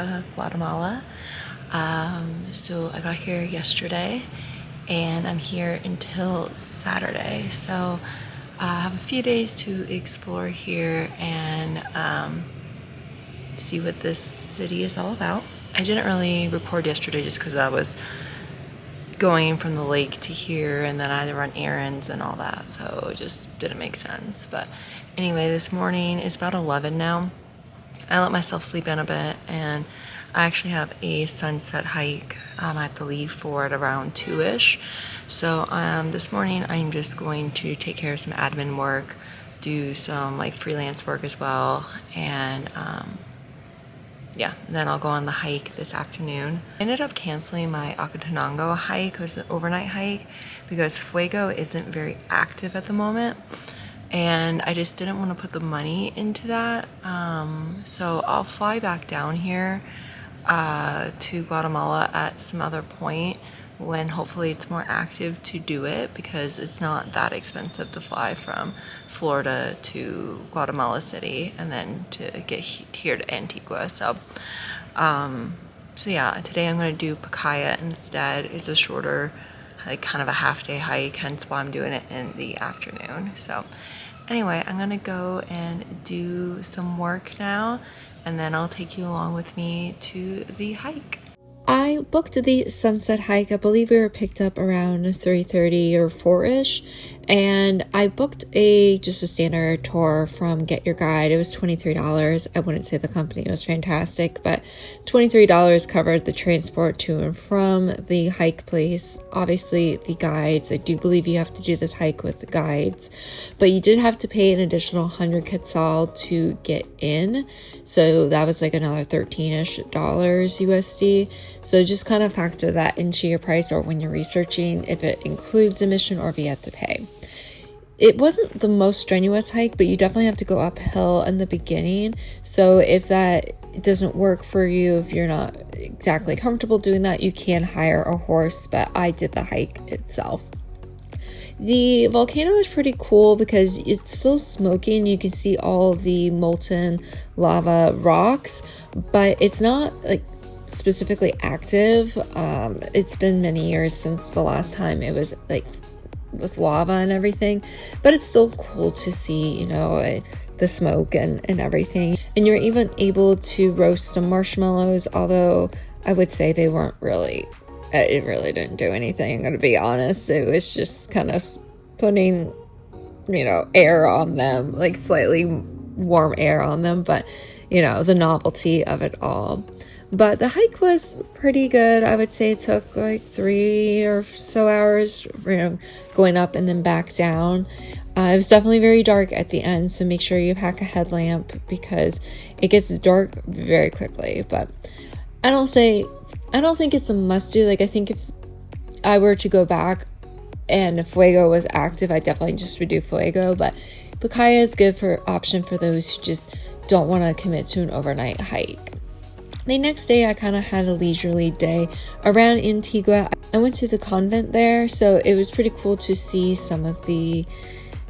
Antigua, Guatemala. So I got here yesterday and I'm here until Saturday. So I have a few days to explore here and see what this city is all about. I didn't really record yesterday just because I was going from the lake to here and then I had to run errands and all that, so it just didn't make sense. But anyway, this morning it's about 11 now. I let myself sleep in a bit and I actually have a sunset hike I have to leave for at around 2ish. So this morning I'm just going to take care of some admin work, do some like freelance work as well, and yeah, then I'll go on the hike this afternoon. I ended up canceling my Hobbitenango hike. It was an overnight hike because Fuego isn't very active at the moment. And I just didn't want to put the money into that. So I'll fly back down here to Guatemala at some other point when hopefully it's more active to do it, because it's not that expensive to fly from Florida to Guatemala City and then to get here to Antigua. So yeah, today I'm going to do Pacaya instead. It's a shorter, like kind of a half-day hike, hence why I'm doing it in the afternoon. So anyway, I'm going to go and do some work now, and then I'll take you along with me to the hike. I booked the sunset hike. I believe we were picked up around 3:30 or 4ish, and I booked just a standard tour from Get Your Guide. It was $23. I wouldn't say the company was fantastic, but $23 covered the transport to and from the hike place. Obviously the guides, I do believe you have to do this hike with the guides, but you did have to pay an additional 100 quetzal to get in, so that was like another $13-ish USD. So just kind of factor that into your price, or when you're researching if it includes admission or if you have to pay. It wasn't the most strenuous hike, but you definitely have to go uphill in the beginning. So if that doesn't work for you, if you're not exactly comfortable doing that, you can hire a horse, but I did the hike itself. The volcano is pretty cool because it's still smoking. You can see all the molten lava rocks, but it's not like specifically active. It's been many years since the last time it was like with lava and everything, but it's still cool to see, the smoke and everything. And you're even able to roast some marshmallows, although I would say they weren't really, it really didn't do anything, I'm gonna be honest. It was just kind of putting air on them, like slightly warm air on them, but the novelty of it all. But the hike was pretty good. I would say it took like 3 or so hours, going up and then back down. It was definitely very dark at the end, so make sure you pack a headlamp because it gets dark very quickly. But I don't think it's a must do. Like, I think if I were to go back and if Fuego was active, I definitely just would do Fuego. But Pacaya is good option for those who just don't want to commit to an overnight hike. The next day, I kind of had a leisurely day around Antigua. I went to the convent there, so it was pretty cool to see some of the,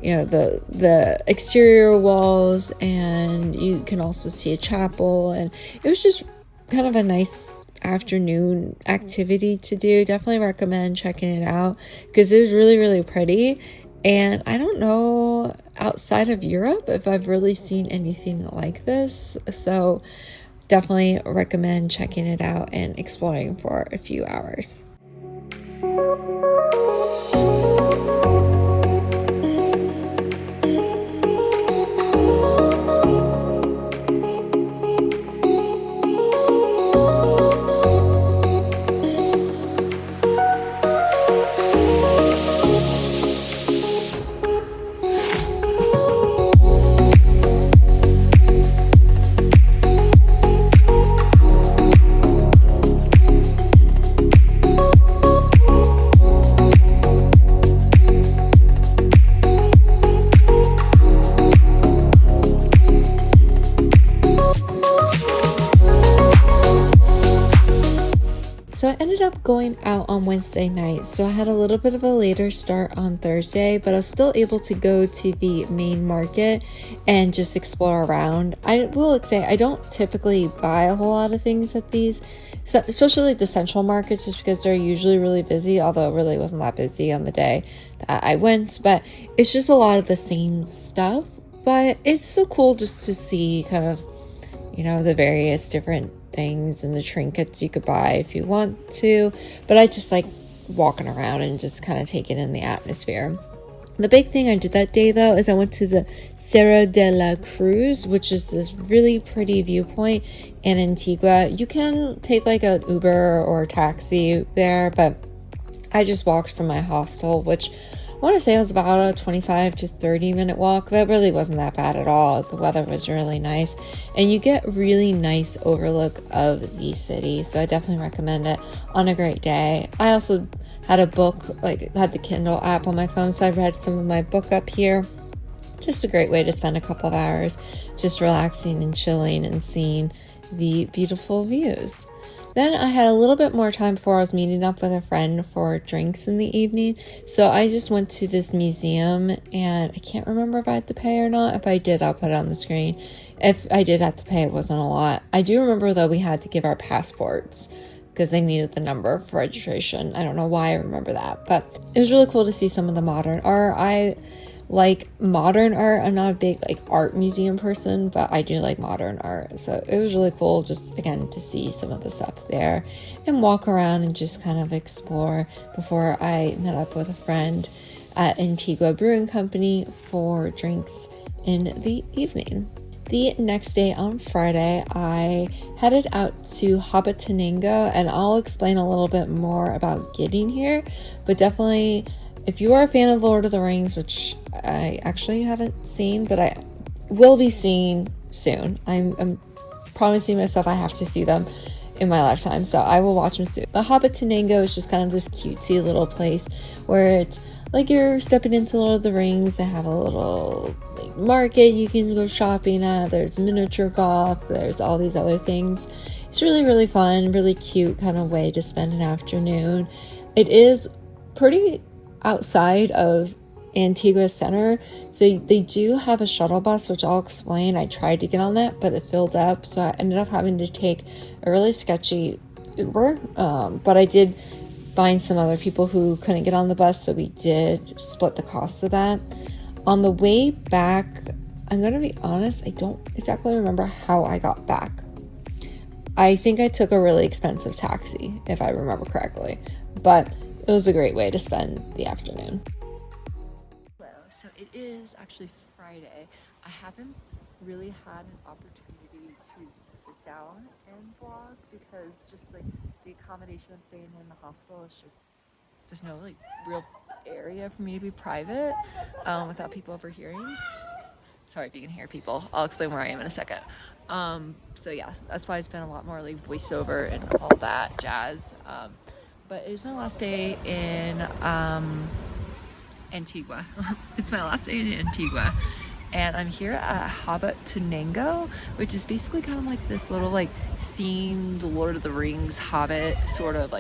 the exterior walls, and you can also see a chapel, and it was just kind of a nice afternoon activity to do. Definitely recommend checking it out because it was really, really pretty. And I don't know outside of Europe if I've really seen anything like this, so definitely recommend checking it out and exploring for a few hours. So I ended up going out on Wednesday night. So I had a little bit of a later start on Thursday, but I was still able to go to the main market and just explore around. I will say I don't typically buy a whole lot of things at these, especially like the central markets, just because they're usually really busy, although it really wasn't that busy on the day that I went. But it's just a lot of the same stuff. But it's so cool just to see kind of, the various different things and the trinkets you could buy if you want to. But I just like walking around and just kind of taking in the atmosphere. The big thing I did that day, though, is I went to the Cerro de la Cruz, which is this really pretty viewpoint in Antigua. You can take like an Uber or a taxi there, but I just walked from my hostel, which I want to say it was about a 25 to 30 minute walk, but it really wasn't that bad at all. The weather was really nice, and you get really nice overlook of the city, so I definitely recommend it on a great day. I also had a book, had the Kindle app on my phone, so I read some of my book up here. Just a great way to spend a couple of hours just relaxing and chilling and seeing the beautiful views. Then I had a little bit more time before I was meeting up with a friend for drinks in the evening. So I just went to this museum, and I can't remember if I had to pay or not. If I did, I'll put it on the screen. If I did have to pay, it wasn't a lot. I do remember, though, we had to give our passports because they needed the number for registration. I don't know why I remember that, but it was really cool to see some of the modern art. I like modern art. I'm not a big art museum person, but I do like modern art. So it was really cool just again to see some of the stuff there and walk around and just kind of explore before I met up with a friend at Antigua Brewing Company for drinks in the evening. The next day on Friday, I headed out to Hobbitenango, and I'll explain a little bit more about getting here, but definitely if you are a fan of Lord of the Rings, which I actually haven't seen, but I will be seeing soon. I'm promising myself I have to see them in my lifetime, so I will watch them soon. But Hobbitenango is just kind of this cutesy little place where it's like you're stepping into Lord of the Rings. They have a little market you can go shopping at. There's miniature golf. There's all these other things. It's really, really fun, really cute kind of way to spend an afternoon. It is pretty outside of Antigua Center, so they do have a shuttle bus, which I'll explain. I tried to get on that, but it filled up, so I ended up having to take a really sketchy Uber, but I did find some other people who couldn't get on the bus, so we did split the cost of that. On the way back, I'm gonna be honest, I don't exactly remember how I got back. I think I took a really expensive taxi, if I remember correctly, but it was a great way to spend the afternoon. Hello, so it is actually Friday. I haven't really had an opportunity to sit down and vlog because just the accommodation I'm staying in the hostel is just, there's no real area for me to be private without people overhearing. Sorry if you can hear people. I'll explain where I am in a second. So yeah, that's why I spent a lot more voiceover and all that jazz. But it is my last day in Antigua. It's my last day in Antigua. And I'm here at Hobbitenango, which is basically kind of like this little themed Lord of the Rings Hobbit sort of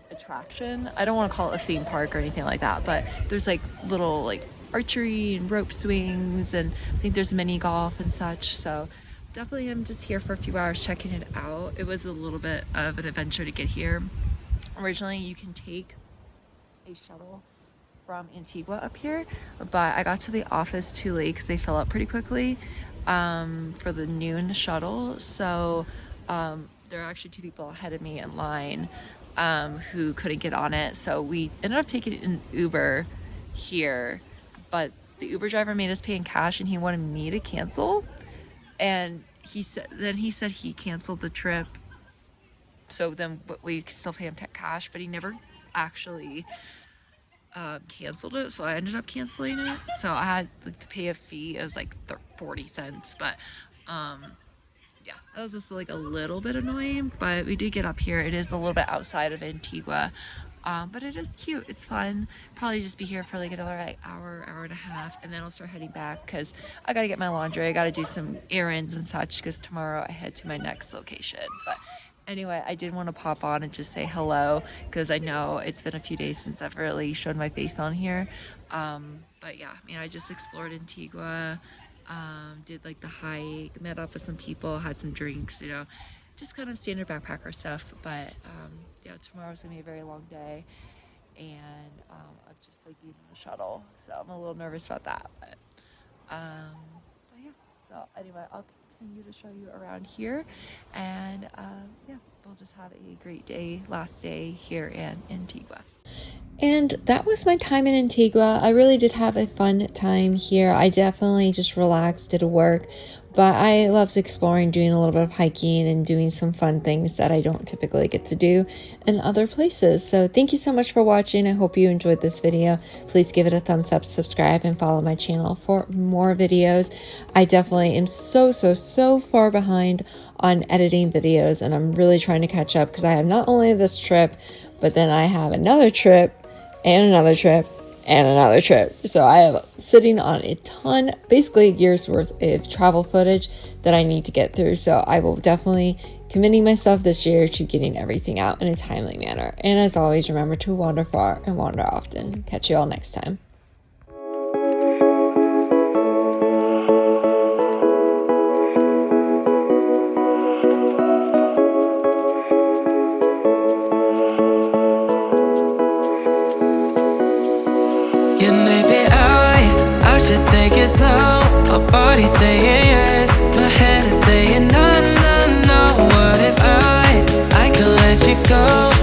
attraction. I don't want to call it a theme park or anything like that, but there's little archery and rope swings, and I think there's mini golf and such. So definitely I'm just here for a few hours checking it out. It was a little bit of an adventure to get here. Originally you can take a shuttle from Antigua up here, but I got to the office too late because they fill up pretty quickly for the noon shuttle. So there are actually two people ahead of me in line who couldn't get on it. So we ended up taking an Uber here, but the Uber driver made us pay in cash and he wanted me to cancel. And he said he canceled the trip, so then we still pay him cash, but he never actually canceled it, so I ended up canceling it. So I had to pay a fee. It was 40 cents, but yeah, that was just a little bit annoying, but we did get up here. It is a little bit outside of Antigua, but it is cute. It's fun. Probably just be here for another hour and a half, and then I'll start heading back because I gotta get my laundry. I gotta do some errands and such because tomorrow I head to my next location. But Anyway, I did want to pop on and just say hello because I know it's been a few days since I've really showed my face on here. But yeah, I mean, I just explored Antigua, did like the hike, met up with some people, had some drinks, you know, just kind of standard backpacker stuff. But yeah, tomorrow's gonna be a very long day, and I've just like been in the shuttle, so I'm a little nervous about that. But yeah. So anyway, I'll continue to show you around here, and yeah, we'll just have a great day, last day here in Antigua. And that was my time in Antigua. I really did have a fun time here. I definitely just relaxed, did work, but I loved exploring, doing a little bit of hiking and doing some fun things that I don't typically get to do in other places. So thank you so much for watching. I hope you enjoyed this video. Please give it a thumbs up, subscribe, and follow my channel for more videos. I definitely am so far behind on editing videos, and I'm really trying to catch up because I have not only this trip, but then I have another trip and another trip and another trip. So I am sitting on a ton, basically a year's worth of travel footage that I need to get through. So I will definitely committing myself this year to getting everything out in a timely manner. And as always, remember to wander far and wander often. Catch you all next time. Yeah, maybe I should take it slow. My body's saying yes, my head is saying no, no, no. What if I could let you go?